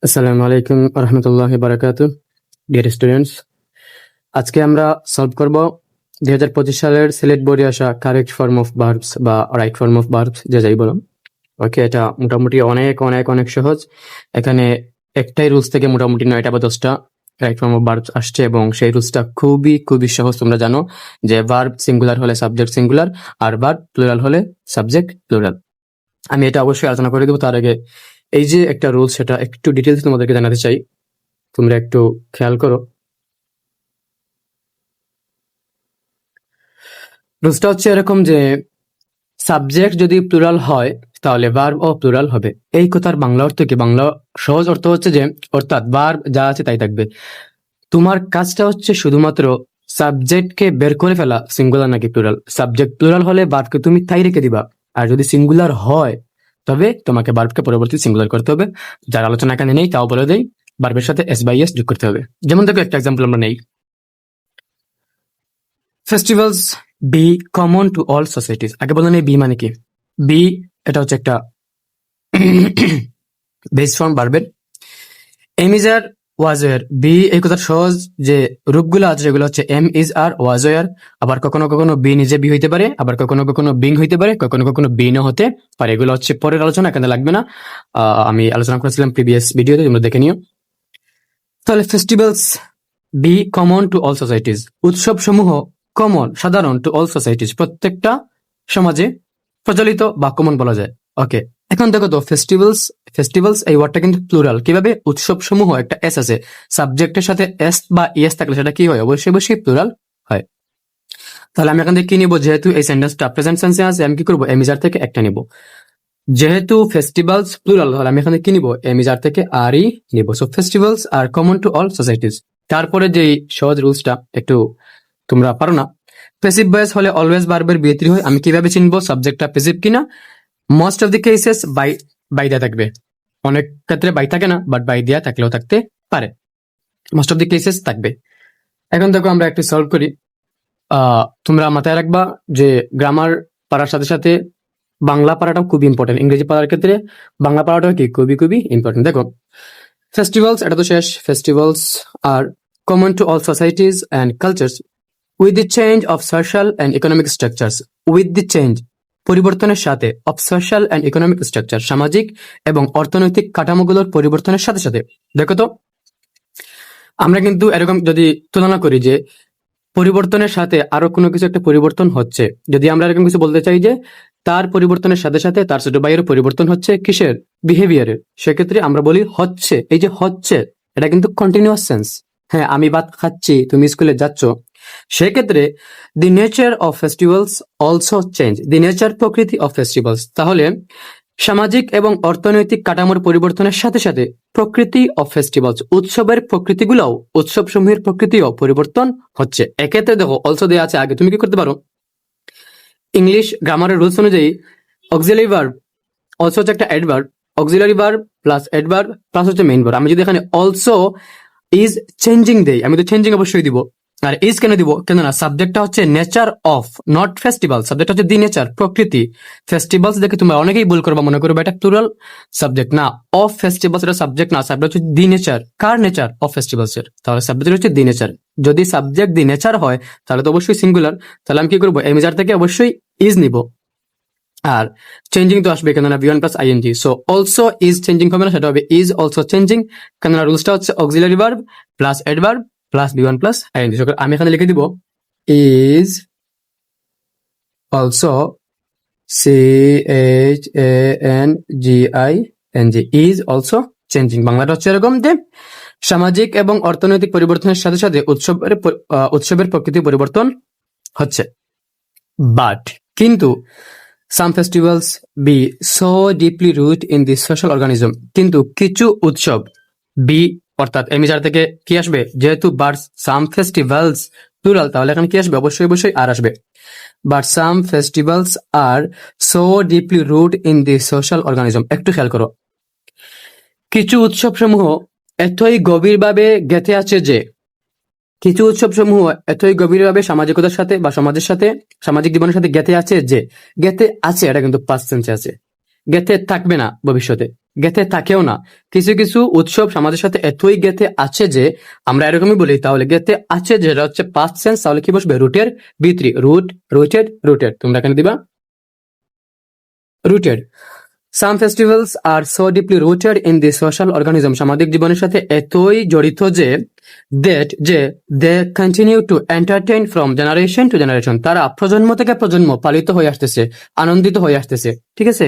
আসসালামু আলাইকুম রহমতুল্লাহি বারাকাতু। ডিয়ার স্টুডেন্টস, আজকে আমরা সলভ করব 2025 সালের সিলেট বোর্ডে আসা কারেক্ট ফর্ম অফ ভার্বস বা রাইট ফর্ম অফ ভার্বস যে যাই বলো। ওকে, এটা মোটামুটি অনেক অনেক অনেক সহজ। এখানে একটাই রুলস থেকে মোটামুটি 9টা বা 10টা রাইট ফর্ম অফ ভার্বস আসছে এবং সেই রুলসটা খুবই খুবই সহজ। তোমরা জানো যে ভার্ব সিঙ্গুলার হলে সাবজেক্ট সিঙ্গুলার আর ভার্ব প্লুরাল হলে সাবজেক্ট প্লুরাল। আমি এটা অবশ্যই আলোচনা করে দেবো। তার আগে এই যে একটা রুল, সেটা একটু ডিটেলস তোমাদেরকে জানাতে চাই। তোমরা একটু খেয়াল করো। রুলসটা হচ্ছে এরকম যে সাবজেক্ট যদি প্লুরাল হয় তাহলে ভার্ব ও প্লুরাল হবে। এই কথার বাংলা অর্থ কি? বাংলা সহজ অর্থ হচ্ছে যে অর্থাৎ ভার্ব যা আছে তাই থাকবে। তোমার কাজটা হচ্ছে শুধুমাত্র সাবজেক্টকে বের করে ফেলা, সিঙ্গুলার নাকি প্লুরাল। সাবজেক্ট প্লুরাল হলে ভার্বকে তুমি তাই রেখে দিবা, আর যদি সিঙ্গুলার হয় তবে তোমাকে ভার্বকে পরবর্তী সিঙ্গুলার করতে হবে। যার আলোচনা এখানে নেই তাও বলে দেই, ভার্বের সাথে এস বাই এস যোগ করতে হবে। যেমন দেখো, একটা এক্সাম্পল আমরা নেই। Festivals be common to all societies. আগে বললেন এই বি মানে কি? বি এটা হচ্ছে একটা বেস ফর্ম ভার্বের। Am is are was were. Be এই কথার সহজ যে রূপগুলো আছে সেগুলো হচ্ছে am is are was were. আবার কখনো কখনো বি নিজে বি হইতে পারে, আবার কখনো কখনো বিং হইতে পারে, কখনো কখনো বিনও হতে পারে। এগুলো হচ্ছে পরের আলোচনা, এখানে লাগবে না। আমি আলোচনা করেছিলাম প্রিভিয়াস ভিডিওতে, তোমরা দেখে নিও। তাহলে festivals be common to all societies, উৎসব সমূহ কমন সাধারণ টু অল সোসাইটিস, প্রত্যেকটা সমাজে প্রচলিত বা কমন বলা যায়। ওকে, এখন দেখো তো ফেস্টিভ্যালস এই ওয়ার্ডটা কিন্তু প্লুরাল। কিভাবে? উৎসব সমূহ একটা এস আছে, সাবজেক্টের সাথে এস বা ইএস থাকলে সেটা কি হয়? অবশ্যই অবশ্যই প্লুরাল হয়। তাহলে আমি এখান থেকে কি নিব? যেহেতু এই সেন্টেন্সটা প্রেজেন্ট টেন্সে আছে, আমি কি করবো? এমিজার থেকে একটা নিব। যেহেতু ফেস্টিভ্যালস প্লুরাল, তাহলে আমি এখানে কি নিব? এমিজার থেকে আর ই নিব। So festivals are common to all societies. তারপরে যে সহজ রুলসটা একটু তোমরা পারো না, প্যাসিভ ভয়েস হলে অলওয়েজ ভার্বের বিয়ে হয়। আমি কিভাবে চিনবো সাবজেক্টটা প্যাসিভ কিনা? Most of the cases by দেয়া থাকবে। অনেক ক্ষেত্রে বাই থাকে না, বাট বাই দেয়া থাকলেও থাকতে পারে। মোস্ট অফ দি কেসেস থাকবে। এখন দেখো আমরা একটু সলভ করি। তোমরা মাথায় রাখবা যে গ্রামার পারার সাথে সাথে বাংলা পারাটাও খুবই ইম্পর্টেন্ট। ইংরেজি পারার ক্ষেত্রে বাংলা পারাটাও কি খুবই খুবই ইম্পর্টেন্ট। দেখো, ফেস্টিভ্যালস এটা তো শেষ। Festivals are common to all societies and cultures with the change of social and economic structures. With the change পরিবর্তনের সাথে, of social and economic structure সামাজিক এবং অর্থনৈতিক কাঠামোগুলোর পরিবর্তনের সাথে সাথে। দেখো তো, আমরা কিন্তু এরকম যদি তুলনা করি যে পরিবর্তনের সাথে আরো কোনো কিছু একটা পরিবর্তন হচ্ছে, যদি আমরা এরকম কিছু বলতে চাই যে তার পরিবর্তনের সাথে সাথে তার ছোট ভাইয়ের পরিবর্তন হচ্ছে কিসের? বিহেভিয়ারের। সেক্ষেত্রে আমরা বলি হচ্ছে। এই যে হচ্ছে, এটা কিন্তু কন্টিনিউয়াস সেন্স। হ্যাঁ, আমি ভাত খাচ্ছি, তুমি স্কুলে যাচ্ছ। সেক্ষেত্রে দি nature of festivals also change. The nature প্রকৃতি অফ ফেস্টিভ্যালস, তাহলে সামাজিক এবং অর্থনৈতিক কাঠামোর পরিবর্তনের সাথে সাথে প্রকৃতি অফ ফেস্টিভ্যালস, উৎসবের প্রকৃতিগুলোও, উৎসব সমূহের প্রকৃতিও পরিবর্তন হচ্ছে। এক্ষেত্রে দেখো অলসো দেওয়া আছে আগে, তুমি কি করতে পারো? ইংলিশ গ্রামারের রুলস অনুযায়ী অক্সিলারি ভার্ব অলসো হচ্ছে একটা adverb. Auxiliary verb plus adverb plus হচ্ছে মেইন ভার্ব। আমি যদি এখানে অলসো ইজ চেঞ্জিং দেই, আমি তো চেঞ্জিং অবশ্যই দিব। আর ইজ কেন দিব? কেননা সাবজেক্টটা হচ্ছে nature of, not festival. Subject হচ্ছে দি নেচার, প্রকৃতি। ফেস্টিভ্যালস দেখে তোমরা অনেকেই ভুল করবা, মনে করবে এটা প্লুরাল সাবজেক্ট। না, অফ ফেস্টিভ্যালস এটা সাবজেক্ট না, সাবজেক্ট হচ্ছে the nature. Car nature? Of festivals এর। তাহলে সাবজেক্ট হচ্ছে দি নেচার। যদি সাবজেক্ট দি নেচার হয় তাহলে তো অবশ্যই সিঙ্গুলার। তাহলে আমি কি করবো? এমিজার থেকে অবশ্যই ইজ নিব। আর চেঞ্জিং তো আসবে, কেননা be one plus ING. So also is changing হবে না, সেটা হবে ইজ অলসো চেঞ্জিং, কেননা রুলসটা হচ্ছে auxiliary verb plus adverb plus be one plus ING. আমি এখানে লিখে দিব is also, CHANGING, is also changing. বাংলাটা হচ্ছে এরকম যে সামাজিক এবং অর্থনৈতিক পরিবর্তনের সাথে সাথে উৎসবের প্রকৃতি পরিবর্তন হচ্ছে। বাট কিন্তু some festivals be so deeply rooted in the social organism, কিন্তু কিছু উৎসব বি অর্থাৎ এমিজার থেকে কি আসবে? যেহেতু বাট সাম ফেস্টিভ্যালস প্লুরাল, তাহলে এখানে কি আসবে? অবশ্যই অবশ্যই আর আসবে। But some festivals are so deeply root in the social organism. একটু খেয়াল করো, কিছু উৎসব সমূহ এতই গভীরভাবে গেঁথে আছে যে, কিছু উৎসব সমূহ এতই গভীরভাবে সামাজিকতার সাথে বা সমাজের সাথে, সামাজিক জীবনের সাথে গেঁথে আছে যে, গেঁথে আছে এটা কিন্তু পাস্ট টেন্সে আছে, গেঁথে থাকবে না ভবিষ্যতে। গেঁথে থাকেও না। কিছু কিছু উৎসব সমাজের সাথে এতই গেঁথে আছে যে আমরা এরকমই বলি, তাহলে গেঁথে আছে যেটা হচ্ছে পাস্ট সেন্স, তাহলে কি বসবে? রুটের বি3, রুট, রুটেড, রুটেড। তোমরা এখানে দিবা rooted. Some festivals are so deeply rooted in the social organism, সামাজিক জীবনের সাথে এতই জড়িত যে they continue to entertain from generation to generation, তারা প্রজন্ম থেকে প্রজন্ম পালিত হয়ে আসতেছে, আনন্দিত হয়ে আসতেছে। ঠিক আছে?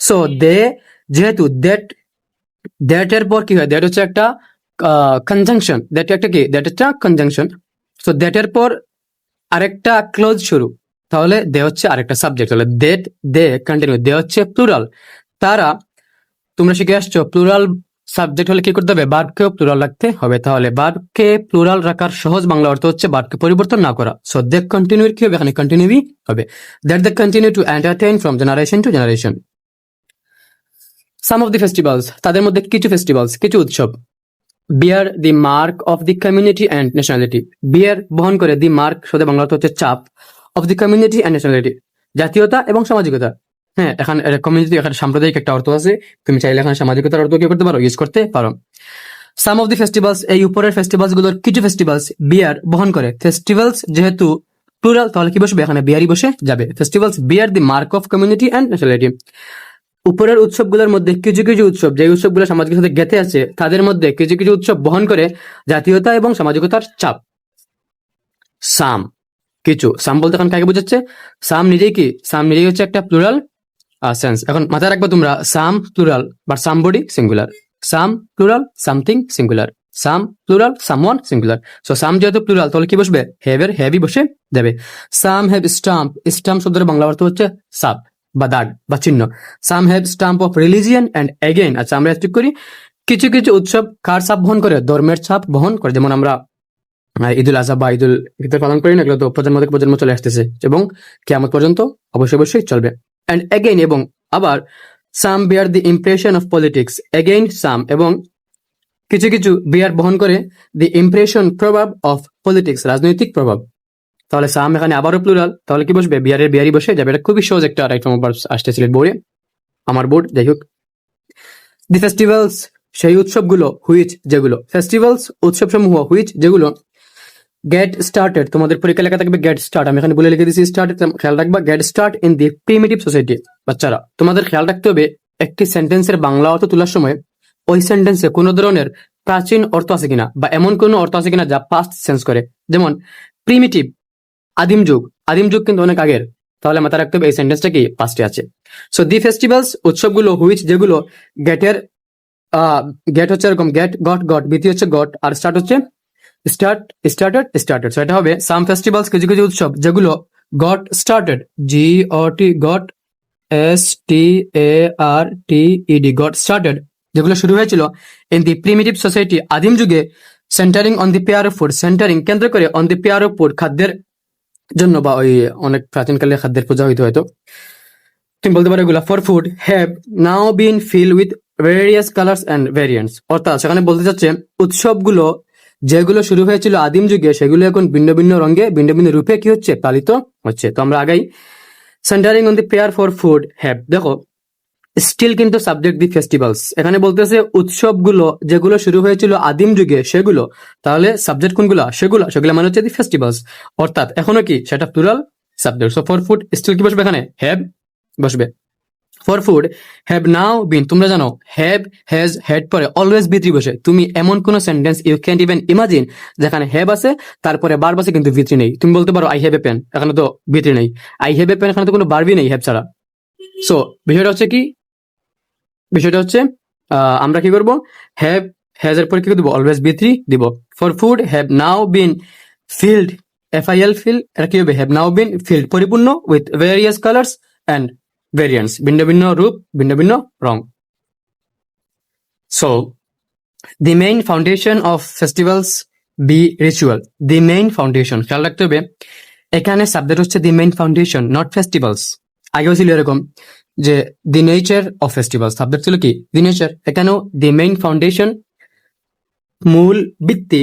সো যেহেতু দ্যাট এর পর কি হয়? দ্যাট হচ্ছে একটা কনজাংশন, দ্যাট একটা কি? দ্যাট একটা কনজাংশন। সো দ্যাট এর পর আরেকটা ক্লোজ শুরু, তাহলে দে হচ্ছে আরেকটা সাবজেক্ট, তাহলে দে কন্টিনিউ, দে হচ্ছে প্লুরাল। তারা, তোমরা শিখে আসছো প্লুরাল সাবজেক্ট হলে কি করতে হবে? ভার্বকেও প্লুরাল রাখতে হবে। তাহলে ভার্বকে প্লুরাল রাখার সহজ বাংলা অর্থ হচ্ছে ভার্বকে পরিবর্তন না করা। সো দে কন্টিনিউ কি হবে? এখানে কন্টিনিউই হবে। That they continue to entertain from generation to generation. Some of the festivals, তাদের মধ্যে কিছু ফেস্টিভ্যালস, কিছু উৎসব bear the mark of the community and nationality, bear বহন করে, দি মার্ক শব্দের বাংলা অর্থ হচ্ছে চাপ, of the community and nationality জাতীয়তা এবং সামাজিকতা। হ্যাঁ, এখানে কমিউনিটি এখানে সাম্প্রদায়িক একটা অর্থ আছে, তুমি চাইলে এখানে সামাজিকতার অর্থ কি করতে পারো? ইউজ করতে পারো। সাম অফ দি ফেস্টিভ্যালস, এই উপরের ফেস্টিভ্যালস গুলোর কিছু ফেস্টিভ্যালস বিয়ার বহন করে, ফেস্টিভ্যালস যেহেতু প্লুরাল তাহলে কি বসবে? এখানে বিয়ারই বসে যাবে। Festivals bear the mark of community and nationality, উপরের উৎসবগুলোর মধ্যে কিছু কিছু উৎসব, যে উৎসবগুলো সমাজের সাথে গেঁথে আছে, তাদের মধ্যে কিছু কিছু উৎসব বহন করে জাতীয়তা এবং সামাজিকতার চাপ। সাম, কিছু। সাম বলতে এখন কাকে বোঝাচ্ছে? সাম নিজেই কি? সাম নিজেই হচ্ছে একটা প্লুরাল সেন্স। এখন মাথায় রাখবো তোমরা, সাম প্লুরাল বা সামবডি সিঙ্গুলার, সাম প্লুরাল সামথিং সিঙ্গুলার, সাম প্লুরাল সামওয়ান সিঙ্গুলার। সো সাম যেহেতু প্লুরাল তাহলে কি বসবে? হ্যাভের হ্যাভই বসে যাবে। সাম হ্যাভ স্টাম্প, স্টাম্প শব্দের বাংলা অর্থ হচ্ছে সাপ বা দাগ বা চিহ্ন। Some have stamp of religion and again, আচ্ছা আমরা ঠিক করি, কিছু কিছু উৎসব কার ছাপ বহন করে? ধর্মের ছাপ বহন করে। যেমন আমরা ঈদুল আজহা বা ঈদুল ফিতর পালন করি না, এগুলো তো প্রজন্ম থেকে প্রজন্ম চলে আসতেছে এবং কিয়ামত পর্যন্ত অবশ্যই অবশ্যই চলবে। অ্যান্ড এগেইন, এবং আবার, সাম বিয়ার দি ইমপ্রেশন অফ পলিটিক্স, এগেইন সাম, এবং কিছু কিছু বিয়ার বহন করে দি ইমপ্রেশন, প্রভাব অফ পলিটিক্স, রাজনৈতিক প্রভাব। তাহলে সাম এখানে আবারও প্লুরাল, তাহলে কি বসবে? বিয়ারের বিয়ারই বসে যাবে। এটা খুবই সহজ একটা রাইট ফর্ম অফ ভার্বস আসতে সিলেট বোর্ডে, আমার বোর্ড, যাই হোক। দি ফেস্টিভ্যালস, সেই উৎসবগুলো, হুইচ যেগুলো, ফেস্টিভ্যালস উৎসব সমূহ, হুইচ যেগুলো, গেট স্টার্টেড, তোমাদের পরীক্ষা লেখা থাকবে গেট স্টার্ট, আমি এখানে বলে লিখে দিচ্ছি স্টার্ট, খেয়াল রাখবা get start in the primitive society. বাচ্চারা তোমাদের খেয়াল রাখতে হবে একটি সেন্টেন্সের বাংলা অর্থ তোলার সময় ওই সেন্টেন্সে কোনো ধরনের প্রাচীন অর্থ আছে কিনা বা এমন কোনো অর্থ আছে কিনা যা পাস্ট সেন্স করে। যেমন প্রিমিটিভ, আদিম যুগ, আদিম যুগ কিন্তু অনেক আগের, তাহলে মাথায় রাখতে হবে এই সেন্টেন্সটা কি পাস্টে আছে। সো দি ফেস্টিভ্যালস উৎসবগুলো, হুইচ যেগুলো, গেটের গেট হচ্ছে এরকম, গেট গট গট, বিতি হচ্ছে গট, আর স্টার্ট হচ্ছে স্টার্টেড। সো এটা হবে সাম ফেস্টিভ্যালস, কিছু কিছু উৎসব যেগুলো got started, GOT, got STARTED, got started, যেগুলো শুরু হয়েছিল ইন দি প্রিমিটিভ সোসাইটি, আদিম যুগে, centering on the pair of food, centering কেন্দ্র করে, on the pair of food খাদ্যের জন্য, বা ওই অনেক প্রাচীনকালে খাদ্যের পূজা হইতে হয়তো, তুমি বলতে পারো এগুলা for food have now been fill with various colours and variants. অর্থাৎ সেখানে বলতে চাচ্ছে উৎসবগুলো যেগুলো শুরু হয়েছিল আদিম যুগে সেগুলো এখন ভিন্ন ভিন্ন রঙে ভিন্ন ভিন্ন রূপে কি হচ্ছে? পালিত হচ্ছে। তো আমরা আগেই centering on the pair for food have, দেখো স্টিল কিন্তু সাবজেক্ট দি ফেস্টিভ্যালস, এখানে বলতেছে উৎসবগুলো যেগুলো শুরু হয়েছিল আদিম যুগে সেগুলো, তাহলে সাবজেক্ট কোনগুলা? সেগুলো মানে হচ্ছে দি ফেস্টিভ্যালস, অর্থাৎ এখনো কি সেটা plural subject. So for food still কি বসবে? এখানে হ্যাভ বসবে। For food have now been, তোমরা জানো হ্যাভ হ্যাজ হ্যাড পরে অলওয়েজ বি3 বসে। তুমি এমন কোন sentence you can't even imagine যেখানে হ্যাভ আছে তারপরে বার্ব আছে কিন্তু বি3 নেই। তুমি বলতে পারো আই হ্যাভ এ পেন, এখানে তো বি3 নেই। আই হ্যাভ এ পেন, এখানে তো কোনো বার্বই নেই হ্যাভ ছাড়া। সো বিষয়টা হচ্ছে কি? বিষয়টা হচ্ছে আমরা কি করব? হ্যাভ হ্যাজ এর পরে কি দিব? অলওয়েজ বি3 দিব। For food have now been filled, FIL fill, এটা কি হবে? হ্যাভ নাও বিন ফিল্ড, পরিপূর্ণ, with various colours and variants, ভিন্ন ভিন্ন রূপ, ভিন্ন ভিন্ন রং। So the main foundation of festivals be ritual, the main foundation, খেয়াল রাখতে হবে এখানে সাবজেক্ট হচ্ছে the main foundation, not festivals. আগেও ছিল এরকম যে the nature of festivals, subject ছিল কি? The nature. এখানেও দি মেইন ফাউন্ডেশন, মূল ভিত্তি,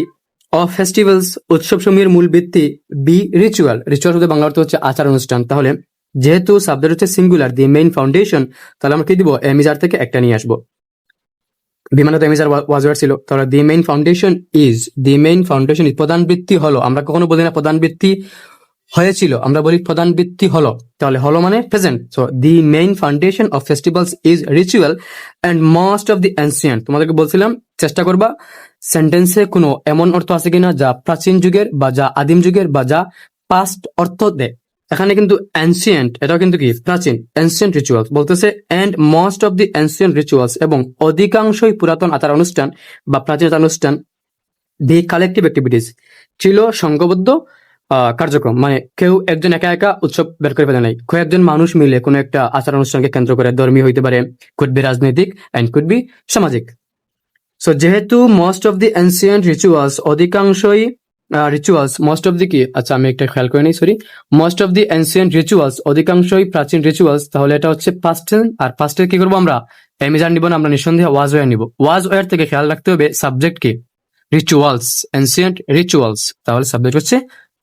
অফ ফেস্টিভ্যালস উৎসব সমূহের মূল ভিত্তি, বি রিচুয়াল, রিচুয়াল শুধু বাংলা অর্থ হচ্ছে আচার অনুষ্ঠান। তাহলে যেহেতু সাবজেক্ট হচ্ছে সিঙ্গুলার, দি মেইন ফাউন্ডেশন, তাহলে আমরা কি দিব? এমিজার থেকে একটা নিয়ে আসবো। বি মানে তো এমিজার ওয়াজ ওয়ার ছিল, তাহলে দি মেইন ফাউন্ডেশন ইজ, প্রধান বৃত্তি হলো। আমরা কখনো বলি না প্রধান বৃত্তি হয়েছিল, আমরা বলি প্রধান বৃত্তি হলো, তাহলে হলো মানে present. So the main foundation of festivals is ritual and most of the ancient. তোমাদেরকে বলছিলাম চেষ্টা করবা সেন্টেন্সে কোনো এমন অর্থ আছে কিনা যা প্রাচীন যুগের বা যা আদিম যুগের বা যা পাস্ট অর্থ দেয়। এখানে কিন্তু এনসিয়েন্ট, এটাও কিন্তু কি প্রাচীন, এনসিয়েন্ট রিচুয়ালস বলতেছে, and most of the ancient rituals, এবং অধিকাংশই পুরাতন আচার অনুষ্ঠান বা প্রাচীন আচার অনুষ্ঠান, দি কালেকটিভ অ্যাক্টিভিটিস ছিল সংঘবদ্ধ কার্যক্রম। মানে কেউ একজন একা একা উৎসব বের করে ফেলে নাই, কয়েকজন মানুষ মিলে কোনো একটা আচার অনুষ্ঠানকে কেন্দ্র করে, ধর্মীয় হইতে পারে, কুড বি রাজনৈতিক, এন্ড কুড বি সামাজিক। সো যেহেতু most of the ancient rituals, অধিকাংশই রিচুয়ালস, মোস্ট অফ দি কি, আচ্ছা আমি একটা খেয়াল করে নিই, sorry, most of the ancient rituals, অধিকাংশই প্রাচীন রিচুয়ালস, তাহলে এটা হচ্ছে পাস্ট টেন্স। আর পাস্ট কি করবো আমরা, এমিজার নিব না, আমরা নিঃসন্দেহে ওয়াজ ওয়ার নিব। ওয়াজ ওয়ার থেকে খেয়াল রাখতে হবে সাবজেক্ট কি, রিচুয়ালস, এনসিয়েন্ট রিচুয়ালস, তাহলে সাবজেক্ট হচ্ছে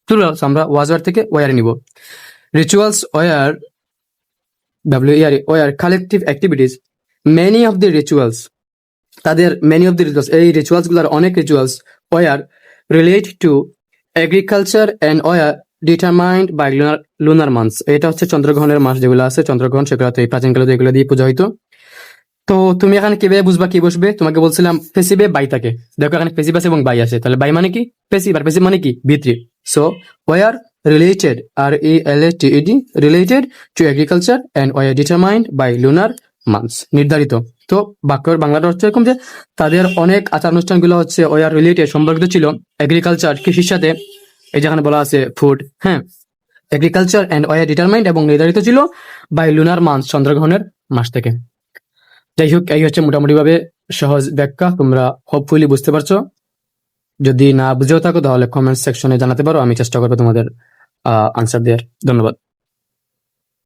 প্লুরাল, আমরা ওয়াজ ওয়ার থেকে ওয়ার নিব। Rituals were, were collective activities, many of the rituals, তাদের মেনি অফ দি রিচুয়ালস, এই রিচুয়ালস গুলার অনেক rituals were relate to agriculture and were determined by lunar months. এটা হচ্ছে চন্দ্রগ্রহণের মাস যেগুলো আছে, চন্দ্রগ্রহণ, সেগুলো তো এই প্রাচীনকালে তো এগুলো দিয়ে পূজা হইতো। তো তুমি এখানে কিভাবে বুঝবা কি বসবে, তোমাকে বলছিলাম পেসিভে বাই থাকে, দেখো এখানে পেসিভ আছে এবং বাই আছে, তাহলে বাই মানে কি পেসিভ, আর পেসিভ মানে কি ভিতরি। So were related, RELATED, related to agriculture and were determined by lunar months, নির্ধারিত। তো বাক্যের বাংলাটা হচ্ছে এরকম যে তাদের অনেক আচার অনুষ্ঠানগুলো হচ্ছে ওয়ার রিলেটেড, সম্পর্কিত ছিল এগ্রিকালচার, কৃষির সাথে, এই যেখানে বলা আছে ফুড, হ্যাঁ, এগ্রিকালচার অ্যান্ড ওয়ার ডিটারমাইন্ড, এবং নির্ধারিত ছিল বাই লুনার মান্থস, চন্দ্রগ্রহণের মাস থেকে। যাই হোক, এই হচ্ছে মোটামুটি ভাবে সহজ ব্যাখ্যা, তোমরা হোপফুলি বুঝতে পারছো। যদি না বুঝেও থাকো তাহলে কমেন্ট সেকশনে জানাতে পারো, আমি চেষ্টা করবো তোমাদের আনসার দেওয়ার। ধন্যবাদ।